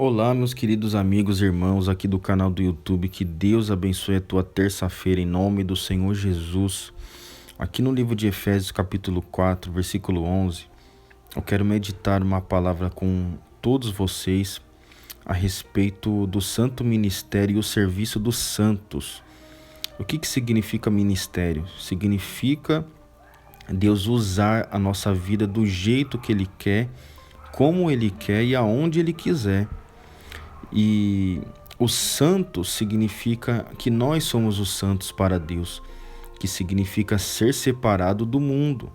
Olá, meus queridos amigos e irmãos aqui do canal do YouTube, que Deus abençoe a tua terça-feira em nome do Senhor Jesus. Aqui no livro de Efésios, capítulo 4, versículo 11, eu quero meditar uma palavra com todos vocês a respeito do santo ministério e o serviço dos santos. O que significa ministério? Significa Deus usar a nossa vida do jeito que Ele quer, como Ele quer e aonde Ele quiser. E o santo significa que nós somos os santos para Deus, que significa ser separado do mundo,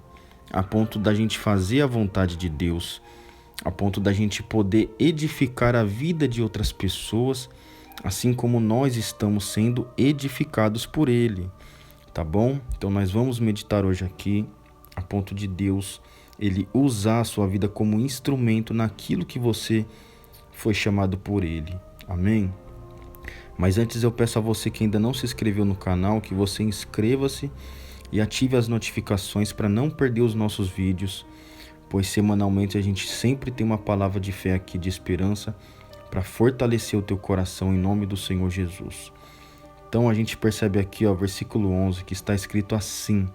a ponto da gente fazer a vontade de Deus, a ponto da gente poder edificar a vida de outras pessoas, assim como nós estamos sendo edificados por Ele, tá bom? Então nós vamos meditar hoje aqui, a ponto de Deus, Ele usar a sua vida como instrumento naquilo que você foi chamado por Ele. Amém? Mas antes eu peço a você que ainda não se inscreveu no canal, que você inscreva-se e ative as notificações para não perder os nossos vídeos, pois semanalmente a gente sempre tem uma palavra de fé aqui, de esperança, para fortalecer o teu coração em nome do Senhor Jesus. Então a gente percebe aqui, versículo 11, que está escrito assim: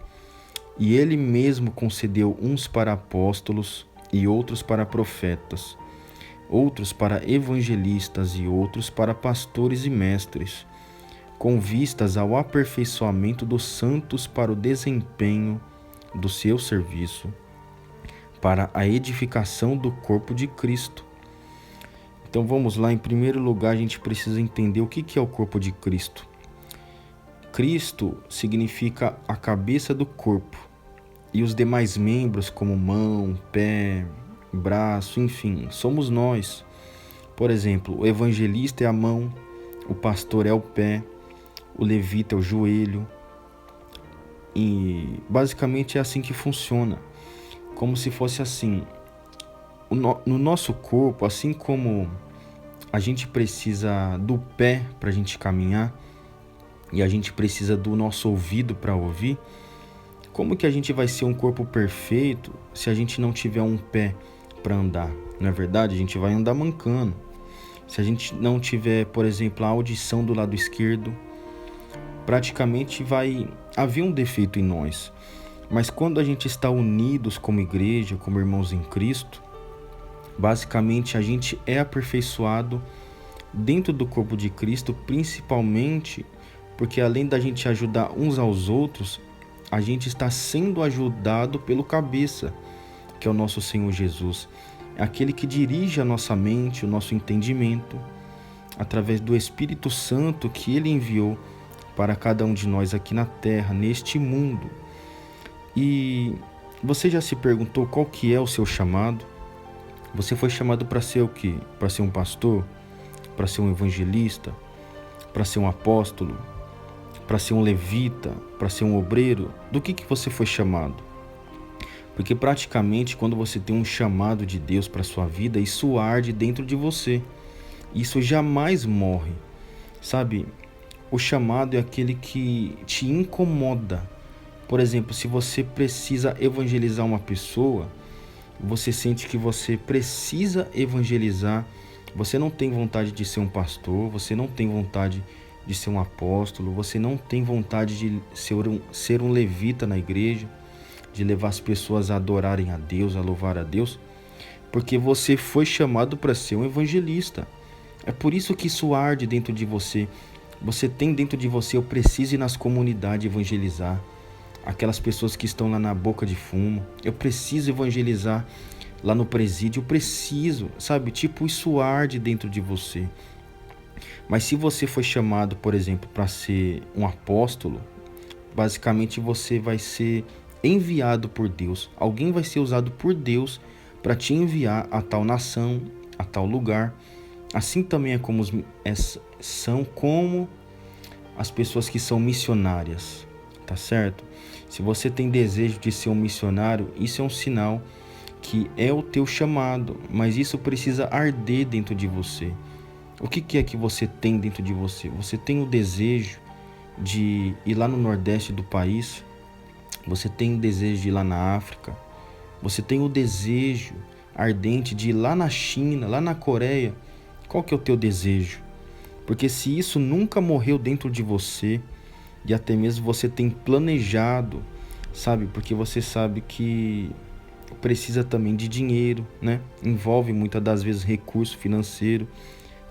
E Ele mesmo concedeu uns para apóstolos e outros para profetas, outros para evangelistas e outros para pastores e mestres, com vistas ao aperfeiçoamento dos santos para o desempenho do seu serviço, para a edificação do corpo de Cristo. Então vamos lá, em primeiro lugar a gente precisa entender o que é o corpo de Cristo. Cristo significa a cabeça do corpo, e os demais membros como mão, pé, braço, enfim, somos nós. Por exemplo, o evangelista é a mão, o pastor é o pé, o levita é o joelho. E basicamente é assim que funciona. Como se fosse assim. No nosso corpo, assim como a gente precisa do pé para a gente caminhar e a gente precisa do nosso ouvido para ouvir, como que a gente vai ser um corpo perfeito se a gente não tiver um pé para andar? Não é verdade? A gente vai andar mancando. Se a gente não tiver, por exemplo, a audição do lado esquerdo, praticamente vai haver um defeito em nós. Mas quando a gente está unidos como igreja, como irmãos em Cristo, basicamente a gente é aperfeiçoado dentro do corpo de Cristo, principalmente porque além da gente ajudar uns aos outros, a gente está sendo ajudado pelo cabeça, que é o nosso Senhor Jesus. É aquele que dirige a nossa mente, o nosso entendimento, através do Espírito Santo que Ele enviou para cada um de nós aqui na terra, neste mundo. E você já se perguntou qual que é o seu chamado? Você foi chamado para ser o quê? Para ser um pastor? Para ser um evangelista? Para ser um apóstolo? Para ser um levita? Para ser um obreiro? Do que você foi chamado? Porque praticamente quando você tem um chamado de Deus para a sua vida, isso arde dentro de você. Isso jamais morre. Sabe? O chamado é aquele que te incomoda. Por exemplo, se você precisa evangelizar uma pessoa, você sente que você precisa evangelizar, você não tem vontade de ser um pastor, você não tem vontade de ser um apóstolo, você não tem vontade de ser um levita na igreja, de levar as pessoas a adorarem a Deus, a louvar a Deus, porque você foi chamado para ser um evangelista. É por isso que isso arde dentro de você. Você tem dentro de você: eu preciso ir nas comunidades evangelizar aquelas pessoas que estão lá na boca de fumo, eu preciso evangelizar lá no presídio, eu preciso, sabe? Tipo, isso arde dentro de você. Mas se você foi chamado, por exemplo, para ser um apóstolo, basicamente você vai ser enviado por Deus. Alguém vai ser usado por Deus para te enviar a tal nação, a tal lugar. Assim também são como as pessoas que são missionárias, tá certo? Se você tem desejo de ser um missionário, isso é um sinal que é o teu chamado, mas isso precisa arder dentro de você. O que é que você tem dentro de você? Você tem o desejo de ir lá no Nordeste do país? Você tem o desejo de ir lá na África? Você tem o desejo ardente de ir lá na China, lá na Coreia, Qual que é o teu desejo? Porque se isso nunca morreu dentro de você, e até mesmo você tem planejado, sabe? Porque você sabe que precisa também de dinheiro, né? Envolve muitas das vezes recurso financeiro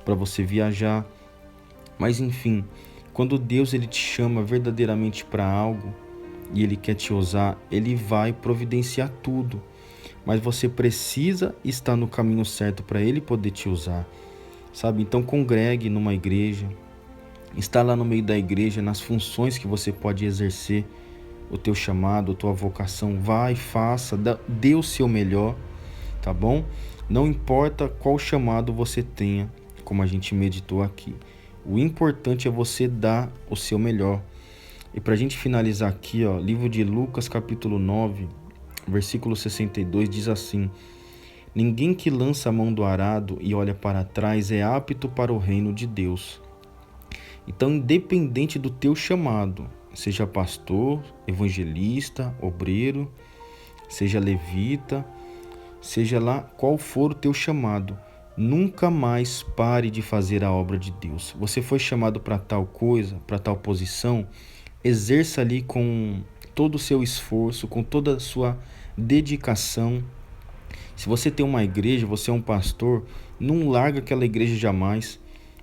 para você viajar. Mas enfim, quando Deus ele te chama verdadeiramente para algo e ele quer te usar, ele vai providenciar tudo. Mas você precisa estar no caminho certo para ele poder te usar, sabe? Então congregue numa igreja, está lá no meio da igreja, nas funções que você pode exercer, o teu chamado, a tua vocação, vai, faça, dê o seu melhor, tá bom? Não importa qual chamado você tenha, como a gente meditou aqui. O importante é você dar o seu melhor. E para a gente finalizar aqui, ó, livro de Lucas, capítulo 9, versículo 62, diz assim: Ninguém que lança a mão do arado e olha para trás é apto para o reino de Deus. Então, independente do teu chamado, seja pastor, evangelista, obreiro, seja levita, seja lá qual for o teu chamado, nunca mais pare de fazer a obra de Deus. Você foi chamado para tal coisa, para tal posição, exerça ali com todo o seu esforço, com toda a sua dedicação. Se você tem uma igreja, você é um pastor, não larga aquela igreja jamais.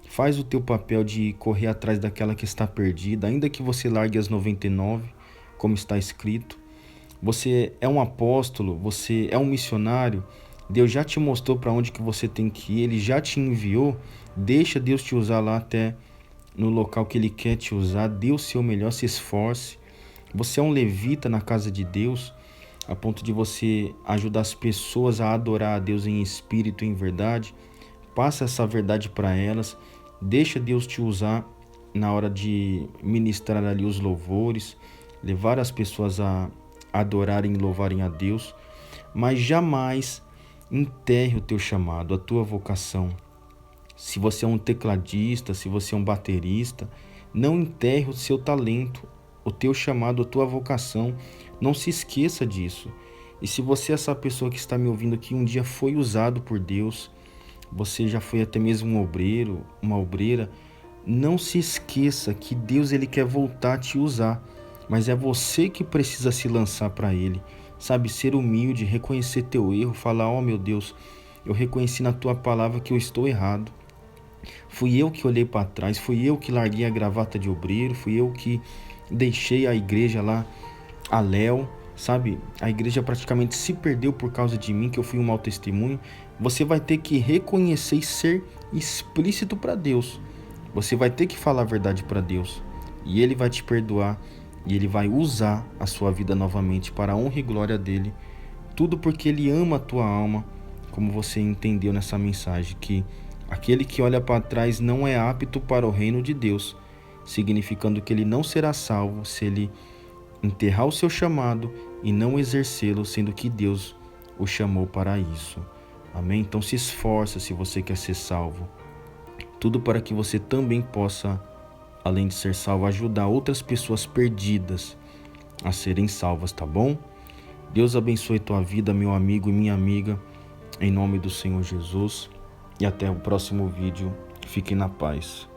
Faz o teu papel de correr atrás daquela que está perdida, ainda que você largue as 99, como está escrito. Você é um apóstolo, você é um missionário, Deus já te mostrou para onde que você tem que ir, Ele já te enviou, deixa Deus te usar lá até no local que Ele quer te usar, dê o seu melhor, se esforce. Você é um levita na casa de Deus, a ponto de você ajudar as pessoas a adorar a Deus em espírito e em verdade. Passa essa verdade para elas, deixa Deus te usar na hora de ministrar ali os louvores, levar as pessoas a adorarem e louvarem a Deus, mas jamais enterre o teu chamado, a tua vocação. Se você é um tecladista, se você é um baterista, não enterre o seu talento, o teu chamado, a tua vocação. Não se esqueça disso. E se você é essa pessoa que está me ouvindo aqui, um dia foi usado por Deus, você já foi até mesmo um obreiro, uma obreira, não se esqueça que Deus ele quer voltar a te usar, mas é você que precisa se lançar para Ele, sabe? Ser humilde, reconhecer teu erro, falar: ó meu Deus, eu reconheci na tua palavra que eu estou errado. Fui eu que olhei para trás, fui eu que larguei a gravata de obreiro, fui eu que deixei a igreja lá a léu, sabe? A igreja praticamente se perdeu por causa de mim, que eu fui um mau testemunho. Você vai ter que reconhecer e ser explícito para Deus. Você vai ter que falar a verdade para Deus. E Ele vai te perdoar. E Ele vai usar a sua vida novamente para a honra e glória dEle. Tudo porque Ele ama a tua alma, como você entendeu nessa mensagem, que aquele que olha para trás não é apto para o reino de Deus, significando que ele não será salvo se ele enterrar o seu chamado e não exercê-lo, sendo que Deus o chamou para isso. Amém? Então se esforça se você quer ser salvo. Tudo para que você também possa, além de ser salvo, ajudar outras pessoas perdidas a serem salvas, tá bom? Deus abençoe tua vida, meu amigo e minha amiga, em nome do Senhor Jesus. E até o próximo vídeo. Fiquem na paz.